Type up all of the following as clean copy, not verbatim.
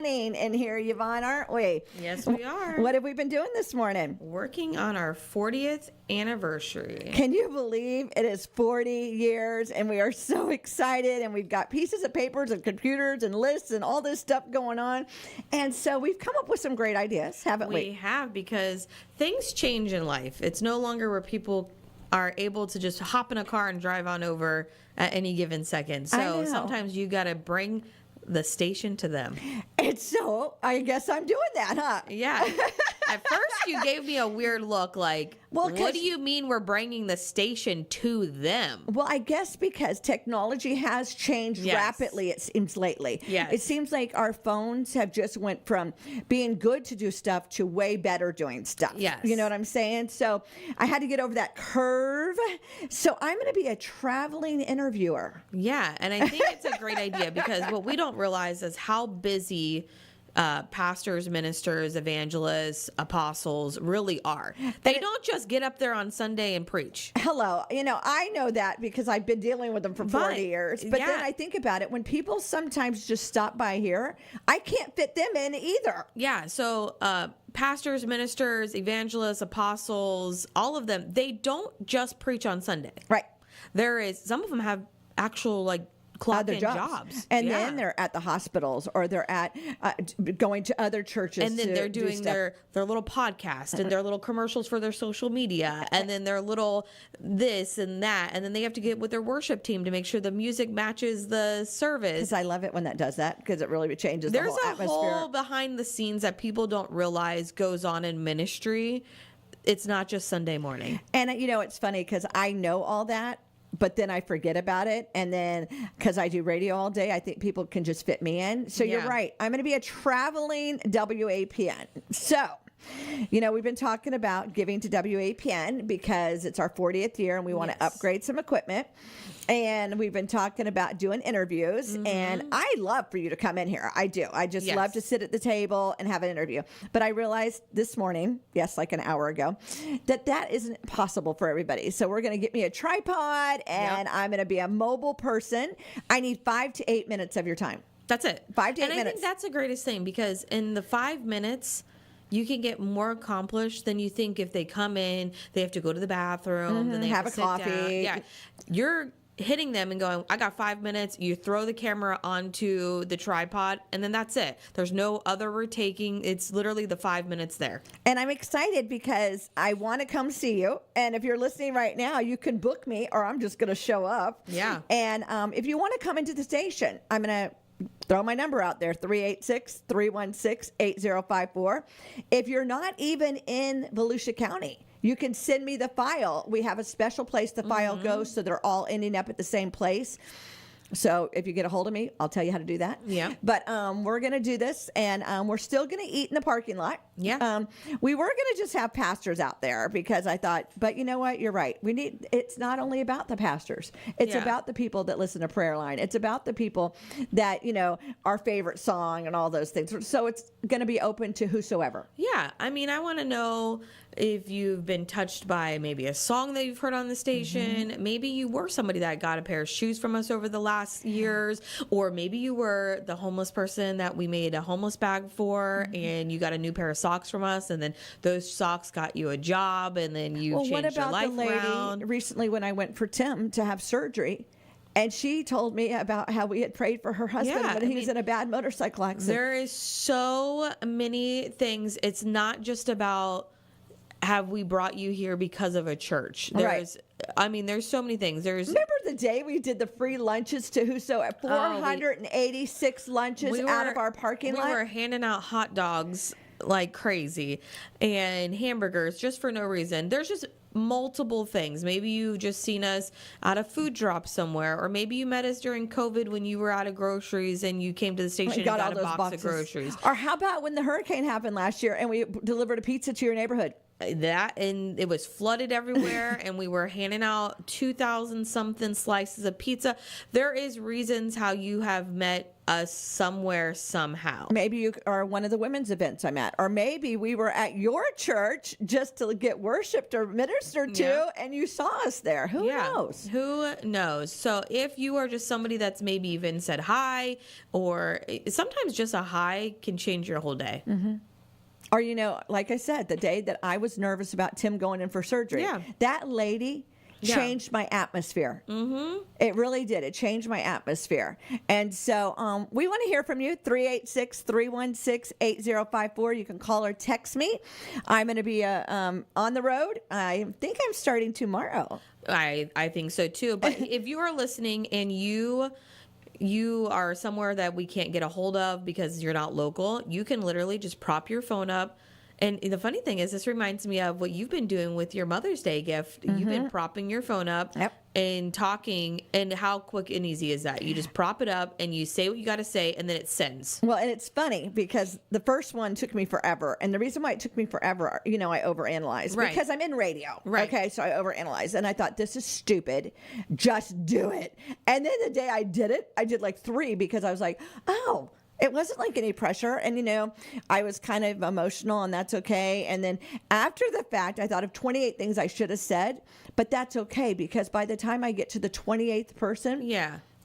In here, Yvonne, aren't we? Yes, we are. What have we been doing this morning? Working on our 40th anniversary. Can you believe it is 40 years and we are so excited and we've got pieces of papers and computers and lists and all this stuff going on. And so we've come up with some great ideas, haven't we? We have, because things change in life. It's no longer where people are able to just hop in a car and drive on over at any given second. So sometimes you got to bring the station to them. I guess I'm doing that, huh? Yeah. At first you gave me a weird look like, what do you mean we're bringing the station to them? Well, I guess because technology has changed rapidly, it seems lately. Yes. It seems like our phones have just went from being good to do stuff to way better doing stuff. Yes. You know what I'm saying? So I had to get over that curve. So I'm going to be a traveling interviewer. Yeah, and I think it's a great idea because what we don't realize is how busy pastors, ministers, evangelists, apostles really are. They don't just get up there on Sunday and preach. Hello. I know that because I've been dealing with them for 40 years. But then I think about it. When people sometimes just stop by here, I can't fit them in either. Yeah. So pastors, ministers, evangelists, apostles, all of them, they don't just preach on Sunday. Right. Some of them have actual clock-in jobs. And then they're at the hospitals or they're at going to other churches. And then they're doing their little podcast and their little commercials for their social media and then their little this and that. And then they have to get with their worship team to make sure the music matches the service. Because I love it when that does that because it really changes the whole atmosphere. There's a whole behind the scenes that people don't realize goes on in ministry. It's not just Sunday morning. And it's funny because I know all that. But then I forget about it. And then because I do radio all day, I think people can just fit me in. So you're right. I'm going to be a traveling WAPN. So, we've been talking about giving to WAPN because it's our 40th year and we want to upgrade some equipment. And we've been talking about doing interviews. Mm-hmm. And I love for you to come in here. I do. I just love to sit at the table and have an interview. But I realized this morning, like an hour ago, that isn't possible for everybody. So we're going to get me a tripod and I'm going to be a mobile person. I need 5 to 8 minutes of your time. That's it. 5 to 8 minutes. And I think that's the greatest thing because in the 5 minutes, you can get more accomplished than you think if they come in, they have to go to the bathroom, then they have to sit coffee. Down. Yeah. You're hitting them and going, I got 5 minutes. You throw the camera onto the tripod and then that's it. There's no other retaking. It's literally the 5 minutes there. And I'm excited because I want to come see you. And if you're listening right now, you can book me or I'm just going to show up. Yeah. And if you want to come into the station, I'm going to throw my number out there, 386-316-8054. If you're not even in Volusia County, you can send me the file. We have a special place the file goes, so they're all ending up at the same place. So if you get a hold of me, I'll tell you how to do that. Yeah. But we're going to do this, and we're still going to eat in the parking lot. Yeah. We were going to just have pastors out there because I thought, but you know what? You're right. It's not only about the pastors. It's about the people that listen to Prayer Line. It's about the people that, our favorite song and all those things. So it's going to be open to whosoever. Yeah. I mean, I want to know if you've been touched by maybe a song that you've heard on the station. Mm-hmm. Maybe you were somebody that got a pair of shoes from us over the last years, or maybe you were the homeless person that we made a homeless bag for, and you got a new pair of socks from us, and then those socks got you a job, and then you changed your life around. What about the lady recently when I went for Tim to have surgery? And she told me about how we had prayed for her husband when he was in a bad motorcycle accident. There is so many things. It's not just about have we brought you here because of a church. There's so many things. Remember the day we did the free lunches to whoso at 486 lunches out of our parking lot? We were handing out hot dogs like crazy and hamburgers just for no reason. There's just multiple things. Maybe you've just seen us at a food drop somewhere, or maybe you met us during COVID when you were out of groceries and you came to the station and got a box of groceries. Or how about when the hurricane happened last year and we delivered a pizza to your neighborhood? that, and it was flooded everywhere, and we were handing out 2,000 something slices of pizza. There is reasons how you have met us somewhere, somehow. Maybe you are one of the women's events I'm at, or maybe we were at your church just to get worshiped or ministered to, and you saw us there. Who knows? Who knows? So if you are just somebody that's maybe even said hi, or sometimes just a hi can change your whole day. Mm-hmm. Or, like I said, the day that I was nervous about Tim going in for surgery, that lady changed my atmosphere. Mm-hmm. It really did. It changed my atmosphere. And so we want to hear from you, 386-316-8054. You can call or text me. I'm going to be on the road. I think I'm starting tomorrow. I think so too. But if you are listening and you are somewhere that we can't get a hold of because you're not local, you can literally just prop your phone up. And the funny thing is, this reminds me of what you've been doing with your Mother's Day gift. Mm-hmm. You've been propping your phone up and talking. And how quick and easy is that? You just prop it up and you say what you got to say, and then it sends. Well, and it's funny because the first one took me forever. And the reason why it took me forever, I overanalyze. Right. Because I'm in radio. Right. Okay, so I overanalyze. And I thought, this is stupid. Just do it. And then the day I did it, I did like 3 because I was like, oh, it wasn't like any pressure. And, I was kind of emotional, and that's okay. And then after the fact, I thought of 28 things I should have said, but that's okay because by the time I get to the 28th person,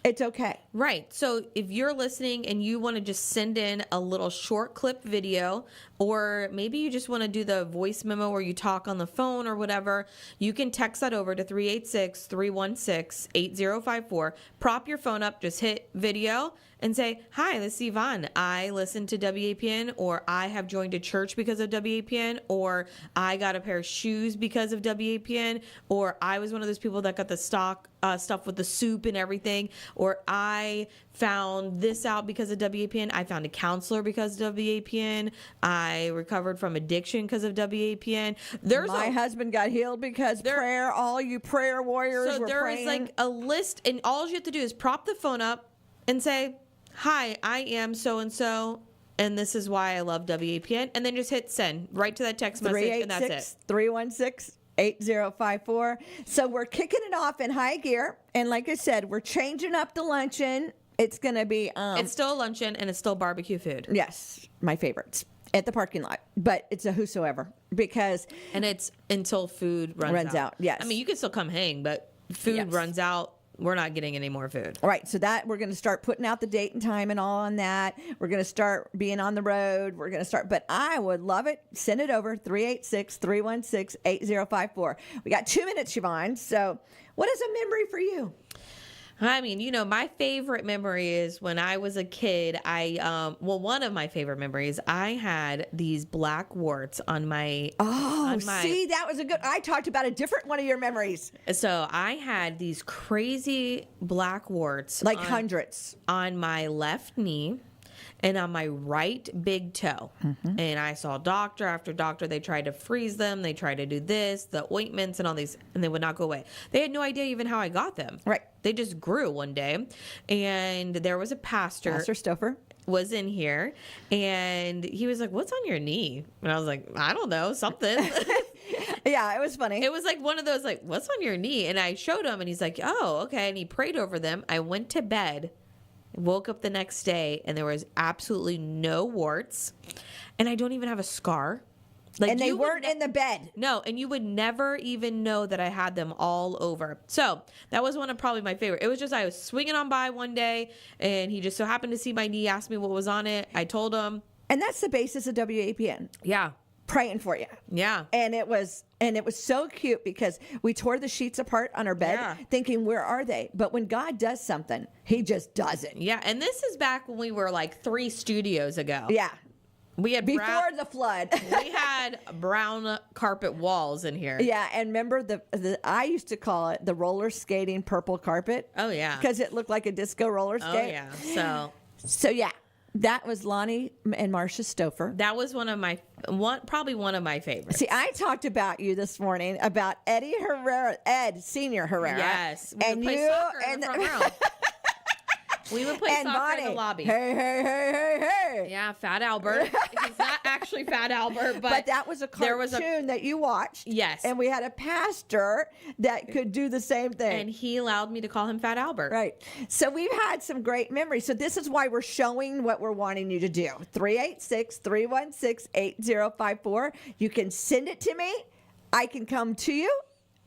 it's okay. Right. So if you're listening and you want to just send in a little short clip video, or maybe you just want to do the voice memo where you talk on the phone or whatever, you can text that over to 386-316-8054. Prop your phone up, just hit video and say, hi, this is Yvonne. I listen to WAPN, or I have joined a church because of WAPN, or I got a pair of shoes because of WAPN, or I was one of those people that got the stock stuff with the soup and everything, or I found this out because of WAPN. I found a counselor because of WAPN. I recovered from addiction because of WAPN. My husband got healed because prayer. All you prayer warriors were praying. So there is like a list, and all you have to do is prop the phone up and say, hi, I am so-and-so, and this is why I love WAPN, and then just hit send right to that text message, and that's it. 316-316-8054. So we're kicking it off in high gear, and like I said, we're changing up the luncheon. It's going to be... it's still a luncheon, and it's still barbecue food. Yes, my favorites at the parking lot, but it's a whosoever because... And it's until food runs out. Yes. I mean, you can still come hang, but food runs out. We're not getting any more food. All right. So that we're going to start putting out the date and time and all on that. We're going to start being on the road. We're going to start, but I would love it. Send it over 386-316-8054. We got 2 minutes, Siobhan. So what is a memory for you? I mean, my favorite memory is when I was a kid. One of my favorite memories, I had these black warts on my. See, that was I talked about a different one of your memories. So I had these crazy black warts. Like hundreds. On my left knee and on my right big toe. Mm-hmm. And I saw doctor after doctor. They tried to freeze them. They tried to do this, the ointments and all these, and they would not go away. They had no idea even how I got them. Right. They just grew one day. And there was a pastor. Pastor Stouffer. Was in here. And he was like, what's on your knee? And I was like, I don't know, something. Yeah, it was funny. It was like one of those, like, what's on your knee? And I showed him, and he's like, oh, okay. And he prayed over them. I went to bed. Woke up the next day, and there was absolutely no warts, and I don't even have a scar. And they weren't in the bed. No, and you would never even know that I had them all over. So that was one of probably my favorite. It was just I was swinging on by one day, and he just so happened to see my knee, asked me what was on it. I told him. And that's the basis of WAPN. Yeah. Praying for you. Yeah. And it was so cute because we tore the sheets apart on our bed thinking, where are they? But when God does something, he just does it. Yeah. And this is back when we were like 3 studios ago. Yeah. We had before the flood. We had brown carpet walls in here. Yeah, and remember I used to call it the roller skating purple carpet. Oh yeah. Because it looked like a disco roller skate. Oh yeah. So yeah. That was Lonnie and Marcia Stouffer. That was probably one of my favorites. See, I talked about you this morning about Ed Senior Herrera. Yes, we would play soccer in the front row. We would play soccer in the lobby. Hey. Yeah, Fat Albert. He's not actually Fat Albert, but that was a cartoon that you watched. Yes. And we had a pastor that could do the same thing. And he allowed me to call him Fat Albert. Right. So we've had some great memories. So this is why we're showing what we're wanting you to do. 386-316-8054. You can send it to me. I can come to you.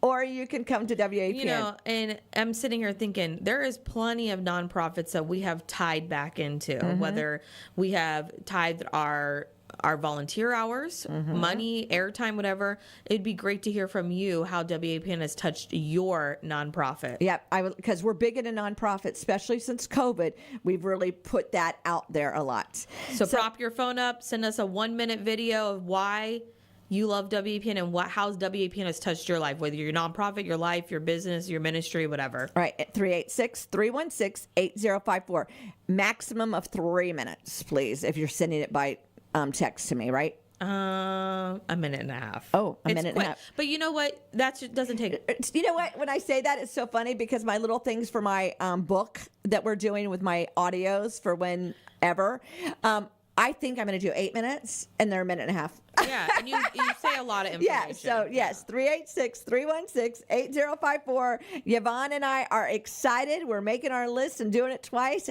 Or you can come to WAPN. You know, and I'm sitting here thinking there is plenty of nonprofits that we have tied back into, whether we have tied our volunteer hours, money, airtime, whatever. It'd be great to hear from you how WAPN has touched your nonprofit. Yep, because we're big into nonprofits, especially since COVID. We've really put that out there a lot. So prop your phone up, send us a 1-minute video of why you love WAPN and how WAPN has touched your life, whether your nonprofit, your life, your business, your ministry, whatever. All right, at 386-316-8054. Maximum of 3 minutes, please, if you're sending it by text to me, right? A minute and a half. Oh, a minute and a half. But you know what? That doesn't take... You know what? When I say that, it's so funny because my little things for my book that we're doing with my audios for whenever, I think I'm going to do 8 minutes, and they're a minute and a half. Yeah, and you say a lot of information. Yeah, so yes, 386-316-8054. Yvonne and I are excited. We're making our list and doing it twice.